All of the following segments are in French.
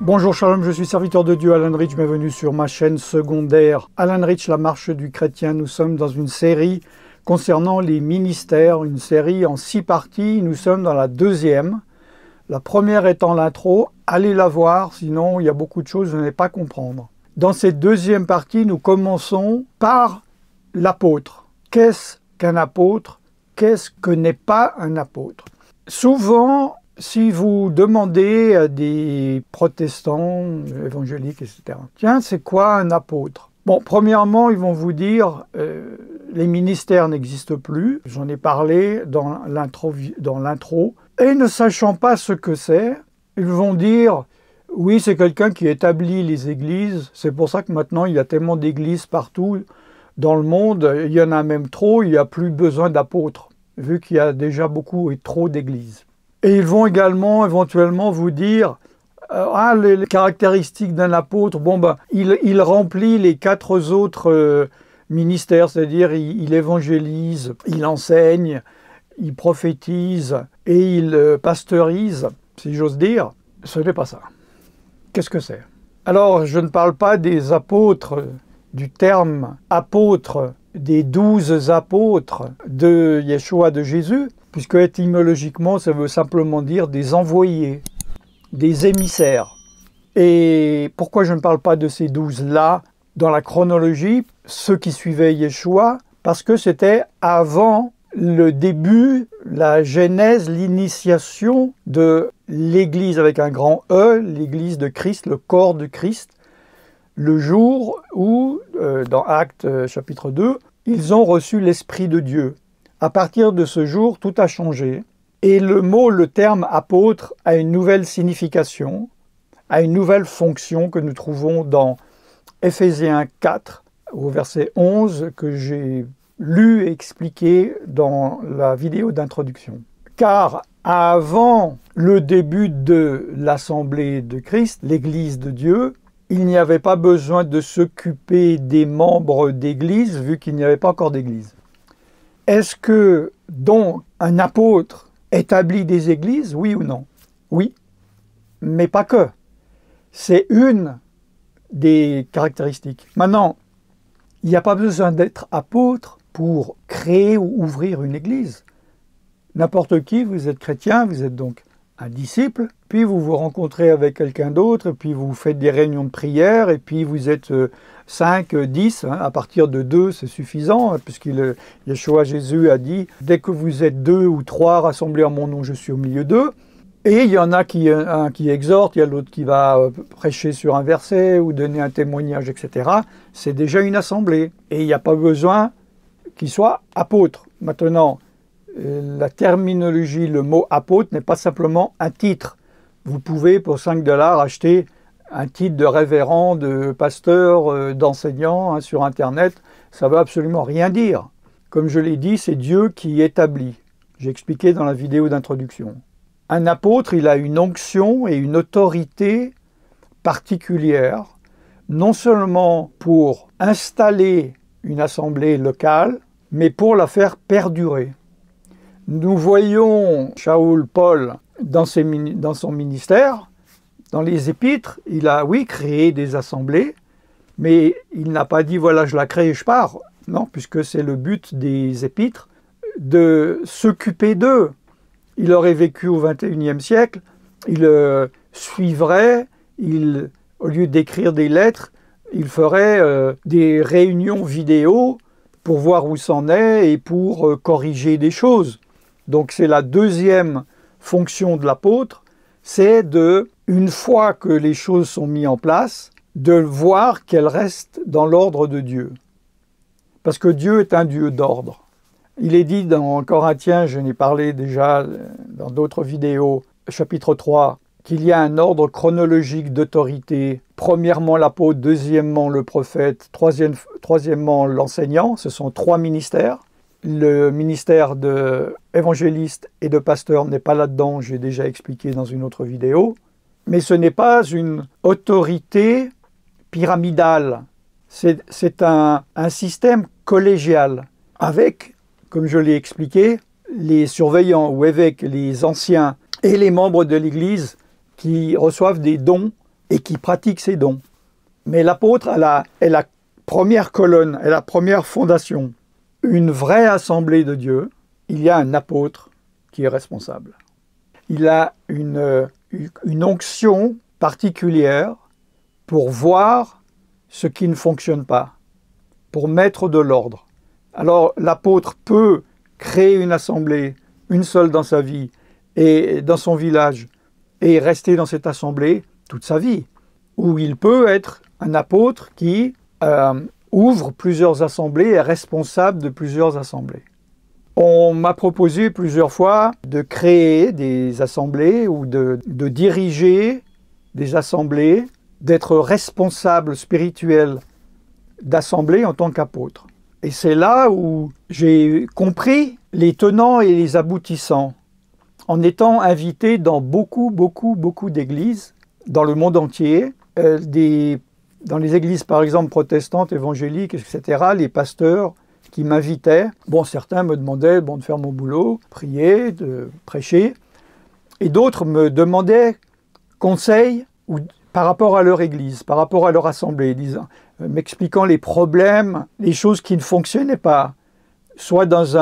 Bonjour Shalom, je suis serviteur de Dieu Alan Rich, bienvenue sur ma chaîne secondaire Alan Rich, la marche du chrétien. Nous sommes dans une série concernant les ministères, une série en 6 parties. Nous sommes dans la deuxième. La première étant l'intro, allez la voir, sinon il y a beaucoup de choses que vous n'allez pas comprendre. Dans cette deuxième partie, nous commençons par l'apôtre. Qu'est-ce qu'un apôtre? Qu'est-ce que n'est pas un apôtre? Souvent, si vous demandez à des protestants, évangéliques, etc., tiens, c'est quoi un apôtre? Bon, premièrement, ils vont vous dire, les ministères n'existent plus. J'en ai parlé dans l'intro. Et ne sachant pas ce que c'est, ils vont dire, oui, c'est quelqu'un qui établit les églises. C'est pour ça que maintenant, il y a tellement d'églises partout dans le monde. Il y en a même trop, il n'y a plus besoin d'apôtres, vu qu'il y a déjà beaucoup et trop d'églises. Et ils vont également éventuellement vous dire les caractéristiques d'un apôtre, bon ben, il remplit les 4 autres ministères, c'est-à-dire il évangélise, il enseigne, il prophétise et il pasteurise, si j'ose dire. Ce n'est pas ça. Qu'est-ce que c'est? Alors, je ne parle pas des apôtres, du terme apôtre, des 12 apôtres de Yeshua, de Jésus, puisque étymologiquement, ça veut simplement dire des envoyés, des émissaires. Et pourquoi je ne parle pas de ces 12-là dans la chronologie, ceux qui suivaient Yeshua? Parce que c'était avant le début, la genèse, l'initiation de l'Église avec un grand E, l'Église de Christ, le corps de Christ, le jour où, dans Actes chapitre 2, ils ont reçu l'Esprit de Dieu. À partir de ce jour, tout a changé. Et le terme apôtre a une nouvelle signification, a une nouvelle fonction que nous trouvons dans Éphésiens 4, au verset 11, que j'ai lu et expliqué dans la vidéo d'introduction. Car avant le début de l'Assemblée de Christ, l'Église de Dieu, il n'y avait pas besoin de s'occuper des membres d'Église, vu qu'il n'y avait pas encore d'Église. Est-ce que, donc, un apôtre établit des églises, oui ou non? Oui, mais pas que. C'est une des caractéristiques. Maintenant, il n'y a pas besoin d'être apôtre pour créer ou ouvrir une église. N'importe qui, vous êtes chrétien, vous êtes donc un disciple, puis vous vous rencontrez avec quelqu'un d'autre, puis vous faites des réunions de prière, et puis vous êtes 5, 10, à partir de 2, c'est suffisant, puisqu'il Yeshua Jésus a dit « Dès que vous êtes 2 ou 3 rassemblés en mon nom, je suis au milieu d'eux ». Et il y en a un qui exhorte, il y a l'autre qui va prêcher sur un verset ou donner un témoignage, etc. C'est déjà une assemblée, et il n'y a pas besoin qu'il soit apôtre. Maintenant, la terminologie, le mot apôtre n'est pas simplement un titre. Vous pouvez pour 5 $ acheter un titre de révérend, de pasteur, d'enseignant sur Internet. Ça ne veut absolument rien dire. Comme je l'ai dit, c'est Dieu qui établit. J'ai expliqué dans la vidéo d'introduction. Un apôtre, il a une onction et une autorité particulière, non seulement pour installer une assemblée locale, mais pour la faire perdurer. Nous voyons Shaoul Paul dans son ministère, dans les épîtres, il a, oui, créé des assemblées, mais il n'a pas dit, voilà, je la crée et je pars. Non, puisque c'est le but des épîtres, de s'occuper d'eux. Il aurait vécu au XXIe siècle, il suivrait, au lieu d'écrire des lettres, il ferait des réunions vidéo pour voir où c'en est et pour corriger des choses. Donc c'est la deuxième fonction de l'apôtre, c'est une fois que les choses sont mises en place, de voir qu'elles restent dans l'ordre de Dieu. Parce que Dieu est un Dieu d'ordre. Il est dit dans Corinthiens, je n'ai parlé déjà dans d'autres vidéos, chapitre 3, qu'il y a un ordre chronologique d'autorité. Premièrement l'apôtre, deuxièmement le prophète, troisièmement l'enseignant. Ce sont 3 ministères. Le ministère d'évangéliste et de pasteur n'est pas là-dedans, j'ai déjà expliqué dans une autre vidéo. Mais ce n'est pas une autorité pyramidale, c'est un système collégial avec, comme je l'ai expliqué, les surveillants ou évêques, les anciens et les membres de l'Église qui reçoivent des dons et qui pratique ses dons. Mais l'apôtre est la première colonne, est la première fondation. Une vraie assemblée de Dieu, il y a un apôtre qui est responsable. Il a une onction particulière pour voir ce qui ne fonctionne pas, pour mettre de l'ordre. Alors l'apôtre peut créer une assemblée, une seule dans sa vie, et dans son village, et rester dans cette assemblée toute sa vie. Ou il peut être un apôtre qui ouvre plusieurs assemblées et est responsable de plusieurs assemblées. On m'a proposé plusieurs fois de créer des assemblées ou de diriger des assemblées, d'être responsable spirituel d'assemblées en tant qu'apôtre. Et c'est là où j'ai compris les tenants et les aboutissants en étant invité dans beaucoup d'églises dans le monde entier, dans les églises par exemple protestantes, évangéliques, etc., les pasteurs qui m'invitaient, bon, certains me demandaient de faire mon boulot, prier, de prêcher, et d'autres me demandaient conseil par rapport à leur église, par rapport à leur assemblée, m'expliquant les problèmes, les choses qui ne fonctionnaient pas, soit dans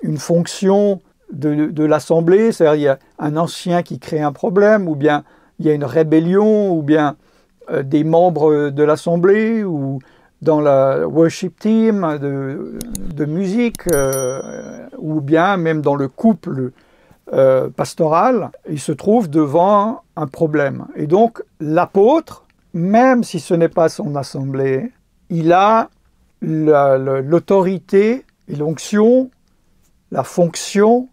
une fonction de l'assemblée, c'est-à-dire il y a un ancien qui crée un problème, ou bien il y a une rébellion, ou bien des membres de l'assemblée, ou dans la worship team de musique, ou bien même dans le couple pastoral, il se trouve devant un problème. Et donc l'apôtre, même si ce n'est pas son assemblée, il a l'autorité et l'onction, la fonction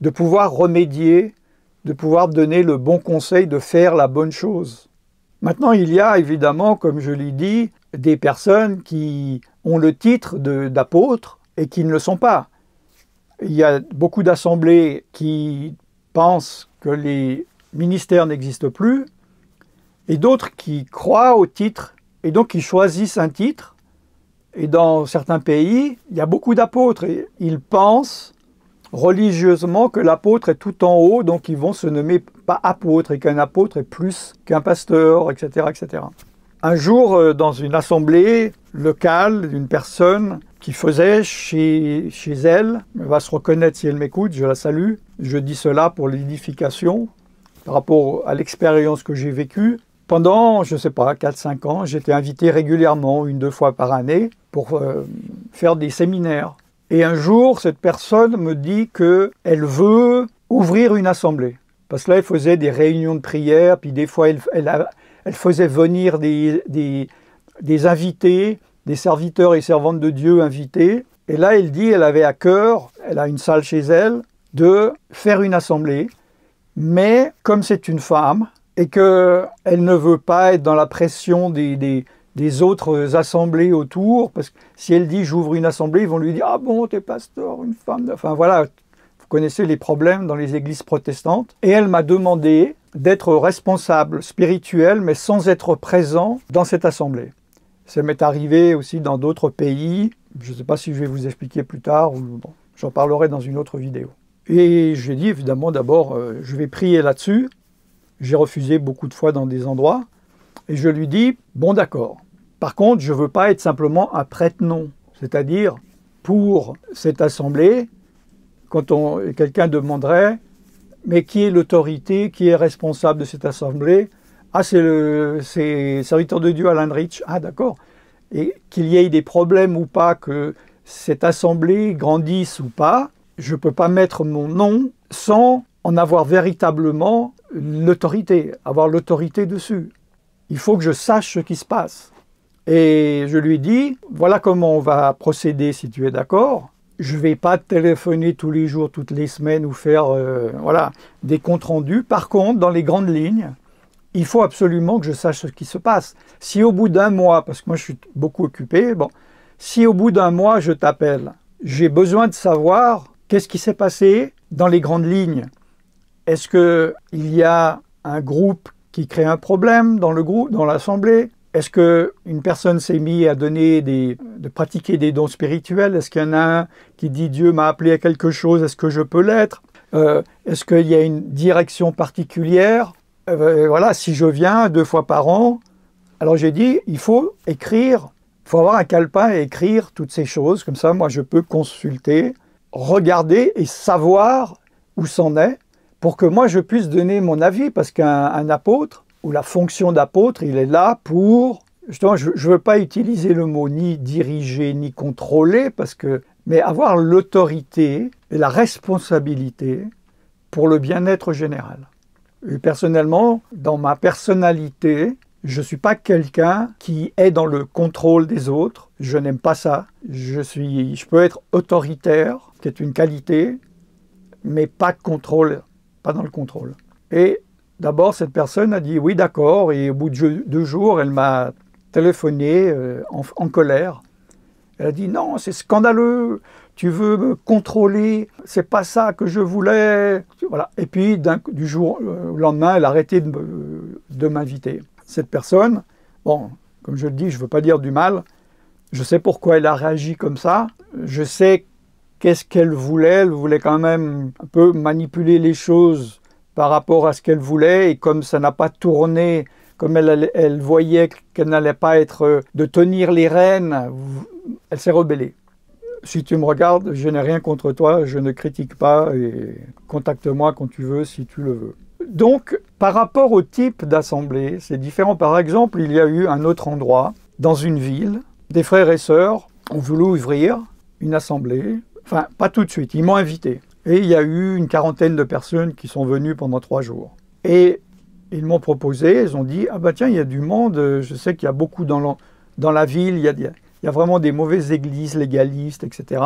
de pouvoir remédier, de pouvoir donner le bon conseil, de faire la bonne chose. Maintenant, il y a évidemment, comme je l'ai dit, des personnes qui ont le titre d'apôtre et qui ne le sont pas. Il y a beaucoup d'assemblées qui pensent que les ministères n'existent plus et d'autres qui croient au titre et donc qui choisissent un titre. Et dans certains pays, il y a beaucoup d'apôtres et ils pensent religieusement que l'apôtre est tout en haut, donc ils vont se nommer pas apôtre et qu'un apôtre est plus qu'un pasteur, etc., etc. Un jour, dans une assemblée locale d'une personne qui faisait chez elle, elle va se reconnaître si elle m'écoute, je la salue, je dis cela pour l'édification, par rapport à l'expérience que j'ai vécue. Pendant, je ne sais pas, 4-5 ans, j'étais invité régulièrement, 1-2 fois par année, pour faire des séminaires. Et un jour, cette personne me dit qu'elle veut ouvrir une assemblée. Parce que là, elle faisait des réunions de prière, puis des fois, elle faisait venir des invités, des serviteurs et servantes de Dieu invités. Et là, elle dit, elle avait à cœur, elle a une salle chez elle, de faire une assemblée. Mais comme c'est une femme, et qu'elle ne veut pas être dans la pression des autres assemblées autour, parce que si elle dit j'ouvre une assemblée, ils vont lui dire « Ah bon, t'es pasteur, une femme ». Enfin voilà, vous connaissez les problèmes dans les églises protestantes. Et elle m'a demandé d'être responsable spirituel, mais sans être présent dans cette assemblée. Ça m'est arrivé aussi dans d'autres pays. Je ne sais pas si je vais vous expliquer plus tard, ou bon, j'en parlerai dans une autre vidéo. Et j'ai dit évidemment d'abord, je vais prier là-dessus. J'ai refusé beaucoup de fois dans des endroits. Et je lui dis, bon d'accord. Par contre, je ne veux pas être simplement un prête-nom. C'est-à-dire, pour cette assemblée, quand quelqu'un demanderait, mais qui est l'autorité, qui est responsable de cette assemblée? Ah, c'est serviteur de Dieu Alan Rich. Ah d'accord. Et qu'il y ait des problèmes ou pas, que cette assemblée grandisse ou pas, je ne peux pas mettre mon nom sans en avoir véritablement l'autorité, avoir l'autorité dessus. Il faut que je sache ce qui se passe. Et je lui dis, voilà comment on va procéder si tu es d'accord. Je ne vais pas te téléphoner tous les jours, toutes les semaines ou faire voilà, des comptes rendus. Par contre, dans les grandes lignes, il faut absolument que je sache ce qui se passe. Si au bout d'un mois, parce que moi je suis beaucoup occupé, bon, si au bout d'un mois je t'appelle, j'ai besoin de savoir qu'est-ce qui s'est passé dans les grandes lignes. Est-ce qu'il y a un groupe qui crée un problème dans le groupe, dans l'assemblée? Est-ce qu'une personne s'est mise à de pratiquer des dons spirituels? Est-ce qu'il y en a un qui dit « Dieu m'a appelé à quelque chose, est-ce que je peux l'être » Est-ce qu'il y a une direction particulière? Voilà, si je viens 2 fois par an, alors j'ai dit, il faut écrire, il faut avoir un calepin et écrire toutes ces choses, comme ça, moi, je peux consulter, regarder et savoir où c'en est, pour que moi, je puisse donner mon avis, parce qu'un apôtre, ou la fonction d'apôtre, il est là pour... Justement, je ne veux pas utiliser le mot ni diriger, ni contrôler, mais avoir l'autorité et la responsabilité pour le bien-être général. Et personnellement, dans ma personnalité, je ne suis pas quelqu'un qui est dans le contrôle des autres. Je n'aime pas ça. Je peux être autoritaire, qui est une qualité, mais pas dans le contrôle. Et d'abord, cette personne a dit oui, d'accord. Et au bout de 2 jours, elle m'a téléphoné en colère. Elle a dit non, c'est scandaleux. Tu veux me contrôler, c'est pas ça que je voulais. Voilà. Et puis, du jour au lendemain, elle a arrêté de m'inviter. Cette personne, bon, comme je le dis, je ne veux pas dire du mal, je sais pourquoi elle a réagi comme ça, je sais qu'est-ce qu'elle voulait quand même un peu manipuler les choses par rapport à ce qu'elle voulait, et comme ça n'a pas tourné, comme elle voyait qu'elle n'allait pas être de tenir les rênes, elle s'est rebellée. Si tu me regardes, je n'ai rien contre toi, je ne critique pas, et contacte-moi quand tu veux, si tu le veux. Donc, par rapport au type d'assemblée, c'est différent. Par exemple, il y a eu un autre endroit, dans une ville, des frères et sœurs ont voulu ouvrir une assemblée, enfin, pas tout de suite, ils m'ont invité. Et il y a eu une 40aine de personnes qui sont venues pendant 3 jours. Et ils m'ont proposé, ils ont dit, ah bah tiens, il y a du monde, je sais qu'il y a beaucoup dans la ville, il y a vraiment des mauvaises églises légalistes, etc.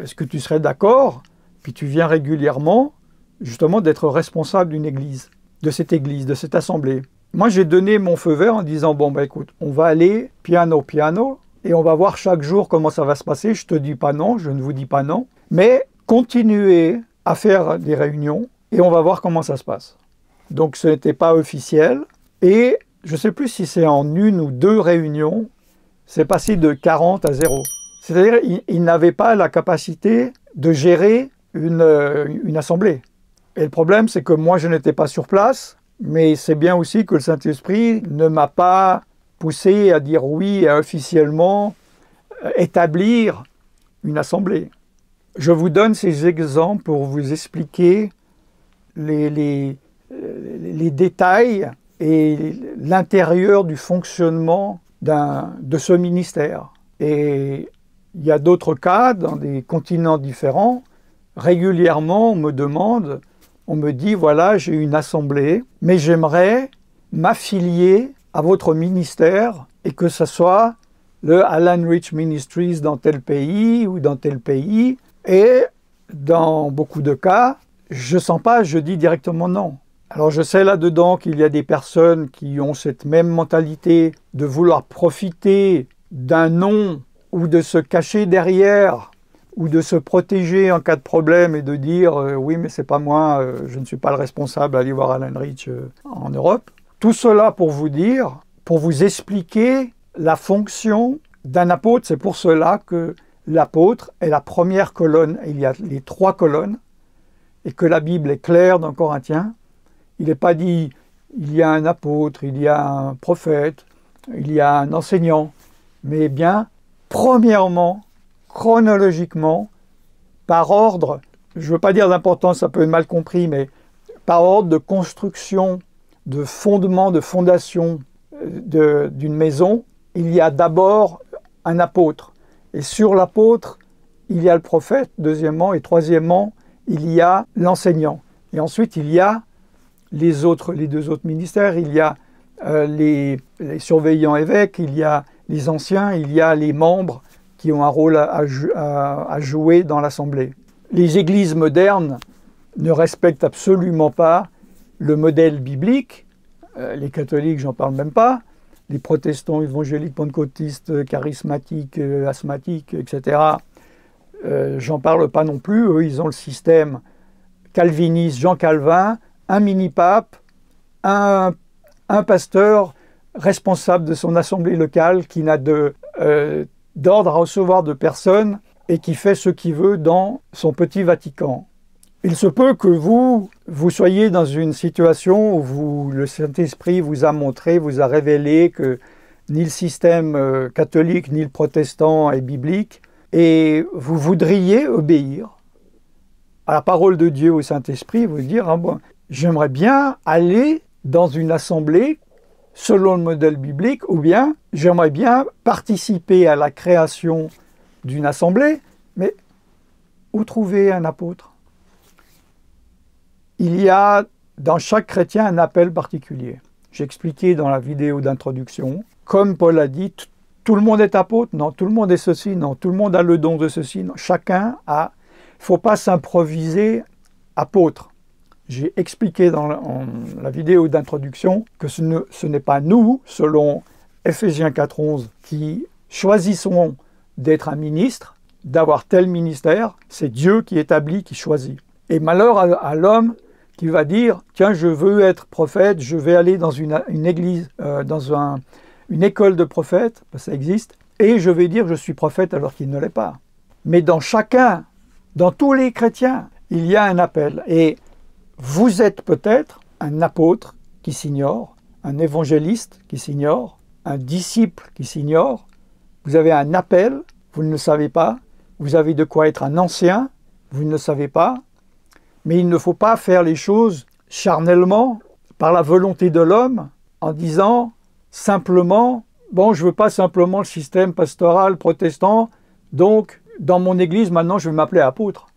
Est-ce que tu serais d'accord? Puis tu viens régulièrement, justement, d'être responsable d'une église, de cette assemblée. Moi, j'ai donné mon feu vert en disant, bon, bah écoute, on va aller piano, et on va voir chaque jour comment ça va se passer. Je ne te dis pas non, je ne vous dis pas non, mais continuez à faire des réunions, et on va voir comment ça se passe. Donc, ce n'était pas officiel, et je ne sais plus si c'est en 1 ou 2 réunions, c'est passé de 40 à 0. C'est-à-dire qu'ils n'avaient pas la capacité de gérer une assemblée. Et le problème, c'est que moi, je n'étais pas sur place, mais c'est bien aussi que le Saint-Esprit ne m'a pas poussé à dire oui et à officiellement établir une assemblée. Je vous donne ces exemples pour vous expliquer les détails et l'intérieur du fonctionnement de ce ministère. Et il y a d'autres cas dans des continents différents. Régulièrement, on me dit, voilà, j'ai une assemblée, mais j'aimerais m'affilier à votre ministère et que ce soit le Alan Rich Ministries dans tel pays ou dans tel pays. Et dans beaucoup de cas, je ne sens pas, je dis directement non. Alors je sais là-dedans qu'il y a des personnes qui ont cette même mentalité de vouloir profiter d'un nom ou de se cacher derrière ou de se protéger en cas de problème et de dire oui mais c'est pas moi, je ne suis pas le responsable, allez voir Alan Rich en Europe. Tout cela pour vous dire, pour vous expliquer la fonction d'un apôtre. C'est pour cela que l'apôtre est la première colonne, il y a les 3 colonnes, et que la Bible est claire dans Corinthiens. Il n'est pas dit, il y a un apôtre, il y a un prophète, il y a un enseignant, mais bien, premièrement, chronologiquement, par ordre, je ne veux pas dire d'importance, ça peut être mal compris, mais par ordre de construction, de fondement, de fondation d'une maison, il y a d'abord un apôtre. Et sur l'apôtre, il y a le prophète, deuxièmement, et troisièmement, il y a l'enseignant. Et ensuite, il y a les 2 autres ministères, il y a les surveillants évêques, il y a les anciens, il y a les membres qui ont un rôle à jouer dans l'Assemblée. Les églises modernes ne respectent absolument pas le modèle biblique. Les catholiques, j'en parle même pas. Les protestants, évangéliques, pentecôtistes, charismatiques, asthmatiques, etc., j'en parle pas non plus. Eux, ils ont le système calviniste, Jean Calvin, un mini-pape, un pasteur responsable de son assemblée locale qui n'a d'ordre à recevoir de personne et qui fait ce qu'il veut dans son petit Vatican. Il se peut que vous soyez dans une situation où le Saint-Esprit vous a montré, vous a révélé que ni le système catholique ni le protestant est biblique, et vous voudriez obéir à la parole de Dieu, au Saint-Esprit, vous dire ah bon, j'aimerais bien aller dans une assemblée selon le modèle biblique, ou bien j'aimerais bien participer à la création d'une assemblée, mais où trouver un apôtre? Il y a dans chaque chrétien un appel particulier. J'ai expliqué dans la vidéo d'introduction, comme Paul a dit, tout le monde est apôtre? Non. Tout le monde est ceci? Non. Tout le monde a le don de ceci? Non. Chacun a... Il ne faut pas s'improviser apôtre. J'ai expliqué dans la vidéo d'introduction que ce n'est pas nous, selon Ephésiens 4:11, qui choisissons d'être un ministre, d'avoir tel ministère. C'est Dieu qui établit, qui choisit. Et malheur à l'homme qui va dire « Tiens, je veux être prophète, je vais aller dans une église, une école de prophètes, ça existe, et je vais dire que je suis prophète alors qu'il ne l'est pas. » Mais dans chacun, dans tous les chrétiens, il y a un appel. Et vous êtes peut-être un apôtre qui s'ignore, un évangéliste qui s'ignore, un disciple qui s'ignore. Vous avez un appel, vous ne le savez pas. Vous avez de quoi être un ancien, vous ne le savez pas. Mais il ne faut pas faire les choses charnellement, par la volonté de l'homme, en disant simplement, bon, je ne veux pas simplement le système pastoral protestant, donc dans mon église, maintenant, je vais m'appeler apôtre.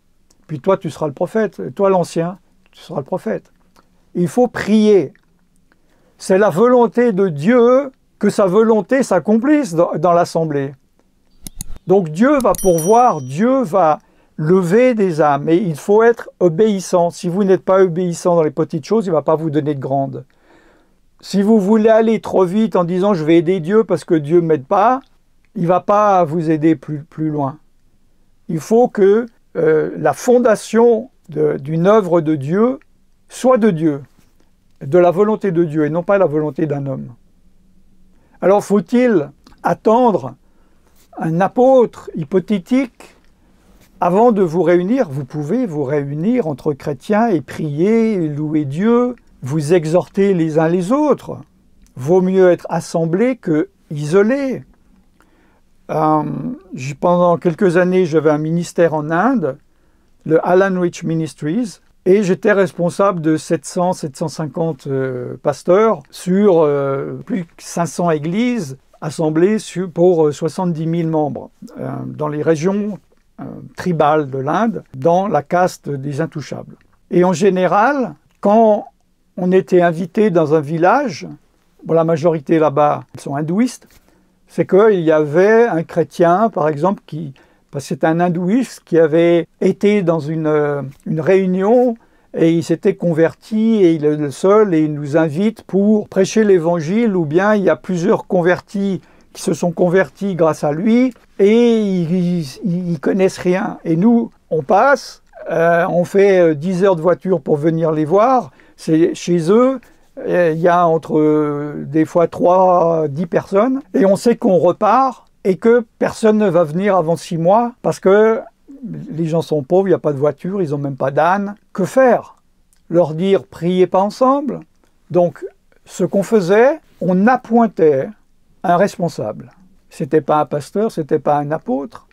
Puis toi, tu seras le prophète, toi l'ancien, tu seras le prophète. Il faut prier. C'est la volonté de Dieu que sa volonté s'accomplisse dans l'assemblée. Donc Dieu va pourvoir, Dieu va lever des âmes, et il faut être obéissant. Si vous n'êtes pas obéissant dans les petites choses, il ne va pas vous donner de grandes. Si vous voulez aller trop vite en disant « je vais aider Dieu parce que Dieu ne m'aide pas », il ne va pas vous aider plus loin. Il faut que la fondation d'une œuvre de Dieu soit de Dieu, de la volonté de Dieu, et non pas la volonté d'un homme. Alors faut-il attendre un apôtre hypothétique avant de vous réunir? Vous pouvez vous réunir entre chrétiens et prier, et louer Dieu, vous exhorter les uns les autres. Vaut mieux être assemblé que isolé. Pendant quelques années, j'avais un ministère en Inde, le Alan Rich Ministries, et j'étais responsable de 750 pasteurs sur plus de 500 églises assemblées pour 70 000 membres dans les régions tribales de l'Inde, dans la caste des intouchables. Et en général, quand on était invité dans un village, bon, la majorité là-bas sont hindouistes, c'est qu'il y avait un chrétien, par exemple, c'est un hindouiste qui avait été dans une réunion et il s'était converti et il est le seul et il nous invite pour prêcher l'évangile, ou bien il y a plusieurs convertis qui se sont convertis grâce à lui et ils connaissent rien. Et nous, on passe, on fait 10 heures de voiture pour venir les voir. C'est chez eux. Il y a entre des fois 3 à 10 personnes et on sait qu'on repart et que personne ne va venir avant 6 mois parce que les gens sont pauvres, il n'y a pas de voiture, ils n'ont même pas d'âne. Que faire? Leur dire « priez pas ensemble ». Donc ce qu'on faisait, on appointait un responsable. Ce n'était pas un pasteur, ce n'était pas un apôtre,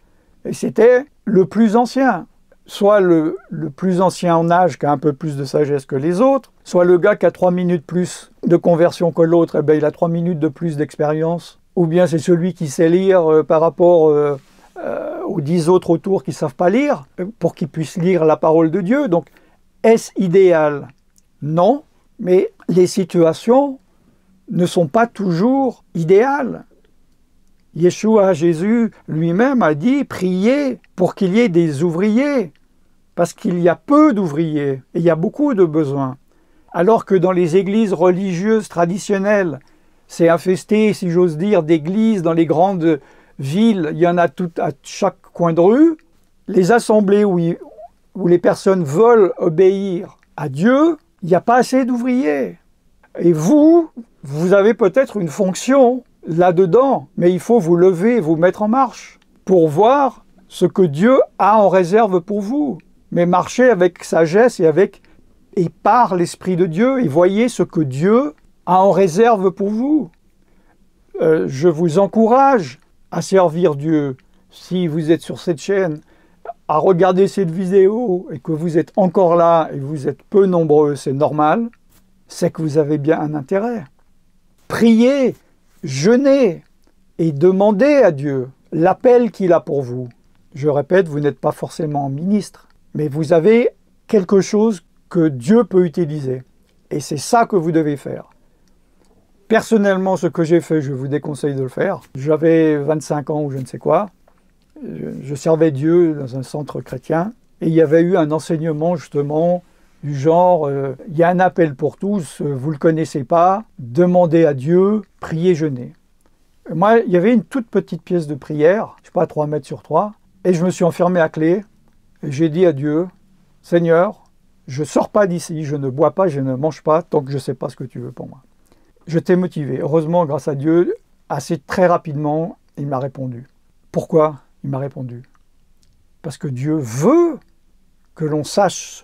et c'était le plus ancien. Soit le plus ancien en âge qui a un peu plus de sagesse que les autres, soit le gars qui a 3 minutes plus de conversion que l'autre, eh bien, il a 3 minutes de plus d'expérience. Ou bien c'est celui qui sait lire par rapport aux 10 autres autour qui ne savent pas lire, pour qu'ils puissent lire la parole de Dieu. Donc, est-ce idéal? Non, mais les situations ne sont pas toujours idéales. Yeshua, Jésus lui-même a dit « priez pour qu'il y ait des ouvriers ». Parce qu'il y a peu d'ouvriers et il y a beaucoup de besoins. Alors que dans les églises religieuses traditionnelles, c'est infesté, si j'ose dire, d'églises dans les grandes villes, il y en a toutes à chaque coin de rue. Les assemblées où les personnes veulent obéir à Dieu, il n'y a pas assez d'ouvriers. Et vous avez peut-être une fonction là-dedans, mais il faut vous lever, vous mettre en marche pour voir ce que Dieu a en réserve pour vous. mais marchez avec sagesse et par l'Esprit de Dieu, et voyez ce que Dieu a en réserve pour vous. Je vous encourage à servir Dieu. Si vous êtes sur cette chaîne, à regarder cette vidéo et que vous êtes encore là et vous êtes peu nombreux, c'est normal, c'est que vous avez bien un intérêt. Priez, jeûnez et demandez à Dieu l'appel qu'il a pour vous. Je répète, vous n'êtes pas forcément ministre, mais vous avez quelque chose que Dieu peut utiliser. Et c'est ça que vous devez faire. Personnellement, ce que j'ai fait, je vous déconseille de le faire. J'avais 25 ans ou je ne sais quoi. Je servais Dieu dans un centre chrétien. Et il y avait eu un enseignement justement du genre, il y a un appel pour tous, vous ne le connaissez pas, demandez à Dieu, priez, jeûnez. Moi, il y avait une toute petite pièce de prière, je ne sais pas, 3 mètres sur 3, et je me suis enfermé à clé, et j'ai dit à Dieu, Seigneur, je ne sors pas d'ici, je ne bois pas, je ne mange pas, tant que je ne sais pas ce que tu veux pour moi. Je t'ai motivé. Heureusement, grâce à Dieu, assez très rapidement, il m'a répondu. Pourquoi il m'a répondu? Parce que Dieu veut que l'on sache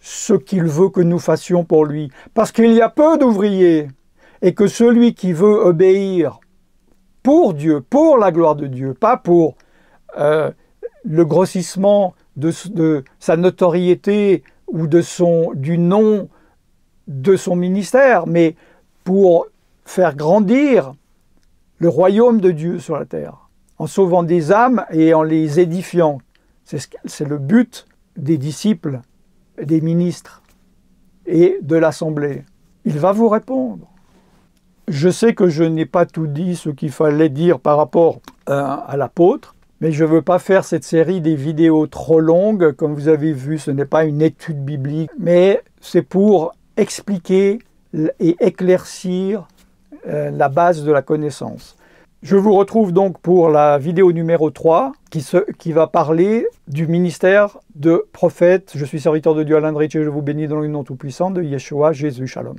ce qu'il veut que nous fassions pour lui. Parce qu'il y a peu d'ouvriers, et que celui qui veut obéir pour Dieu, pour la gloire de Dieu, pas pour le grossissement de sa notoriété ou du nom de son ministère, mais pour faire grandir le royaume de Dieu sur la terre, en sauvant des âmes et en les édifiant. C'est le but des disciples, des ministres et de l'Assemblée. Il va vous répondre. Je sais que je n'ai pas tout dit ce qu'il fallait dire par rapport à l'apôtre, mais je ne veux pas faire cette série des vidéos trop longues. Comme vous avez vu, ce n'est pas une étude biblique, mais c'est pour expliquer et éclaircir la base de la connaissance. Je vous retrouve donc pour la vidéo numéro 3 qui va parler du ministère de prophète. Je suis serviteur de Dieu Alain Rich et je vous bénis dans le nom tout-puissant de Yeshua, Jésus, Shalom.